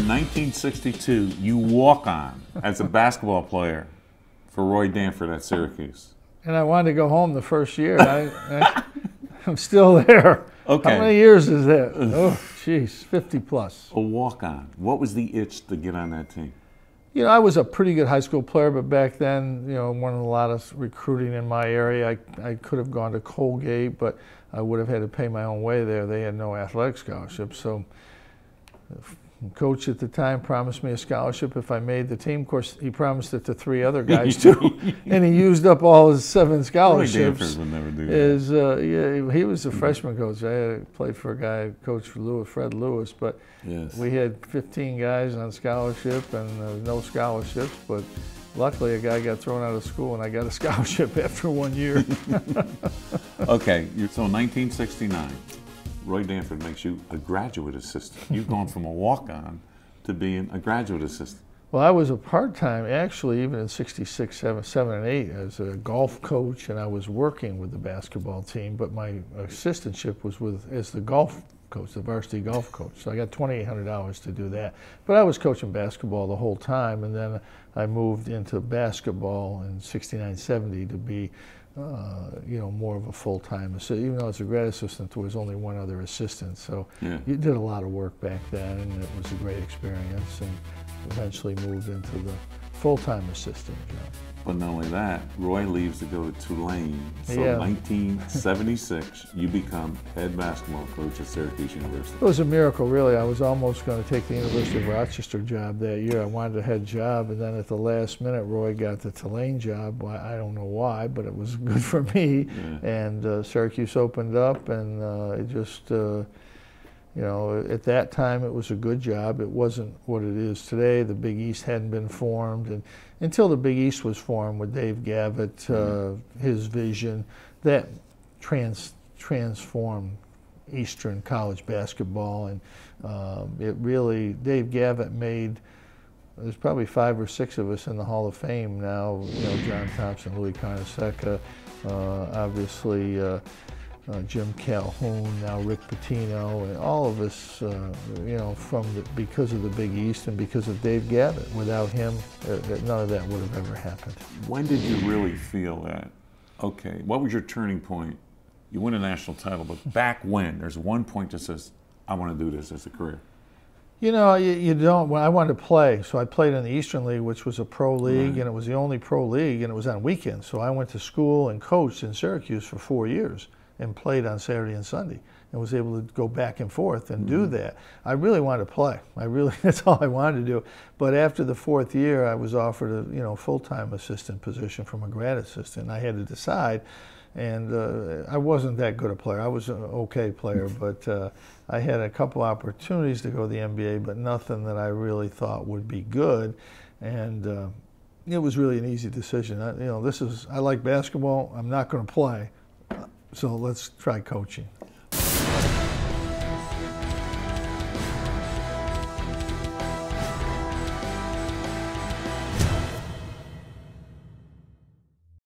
in 1962, you walk on as a basketball player for Roy Danford at Syracuse. And I wanted to go home the first year. I'm still there. Okay. How many years is that? Oh, jeez, 50 plus. A walk-on. What was the itch to get on that team? You know, I was a pretty good high school player, but back then, you know, one of a lot of recruiting in my area. I could have gone to Colgate, but I would have had to pay my own way there. They had no athletic scholarships, so the coach at the time promised me a scholarship if I made the team. Of course, he promised it to 3 other guys too, and he used up all his 7 scholarships. Roy Danford would never do that. Yeah, he was a freshman coach. I played for a guy, Coach Fred Lewis, but yes. We had 15 guys on scholarship and no scholarships. But luckily, a guy got thrown out of school, and I got a scholarship after 1 year. Okay, so in 1969. Roy Danford makes you a graduate assistant. You've gone from a walk-on to being a graduate assistant. Well, I was a part-time, actually, even in 66, 7, and 8, as a golf coach, and I was working with the basketball team, but my assistantship was as the golf coach, the varsity golf coach. So I got $2,800 to do that. But I was coaching basketball the whole time, and then I moved into basketball in 69, 70 to be you know, more of a full-time assistant. Even though as a grad assistant, there was only 1 other assistant. So yeah. You did a lot of work back then, and it was a great experience, and eventually moved into the full-time assistant job. But not only that, Roy leaves to go to Tulane. So Yeah. 1976, you become head basketball coach at Syracuse University. It was a miracle, really. I was almost going to take the University of Rochester job that year. I wanted a head job, and then at the last minute, Roy got the Tulane job. I don't know why, but it was good for me. Yeah. And Syracuse opened up, and it just, you know, at that time, it was a good job. It wasn't what it is today. The Big East hadn't been formed, and until the Big East was formed with Dave Gavitt, his vision, that transformed Eastern college basketball, and it really, Dave Gavitt made, there's probably 5 or 6 of us in the Hall of Fame now, you know, John Thompson, Louis Carnesecca, obviously Jim Calhoun, now Rick Pitino, and all of us, you know, because of the Big East and because of Dave Gavitt. Without him, none of that would have ever happened. When did you really feel that, okay, what was your turning point? You win a national title, but back when? There's one point that says, I want to do this as a career. You know, you don't. Well, I wanted to play, so I played in the Eastern League, which was a pro league, right. And it was the only pro league, and it was on weekends. So I went to school and coached in Syracuse for 4 years. And played on Saturday and Sunday, and was able to go back and forth and do that. I really wanted to play. That's all I wanted to do. But after the 4th year, I was offered a, you know, full-time assistant position from a grad assistant. I had to decide, and I wasn't that good a player. I was an okay player, but I had a couple opportunities to go to the NBA, but nothing that I really thought would be good. And it was really an easy decision. You know, I like basketball. I'm not going to play. So let's try coaching.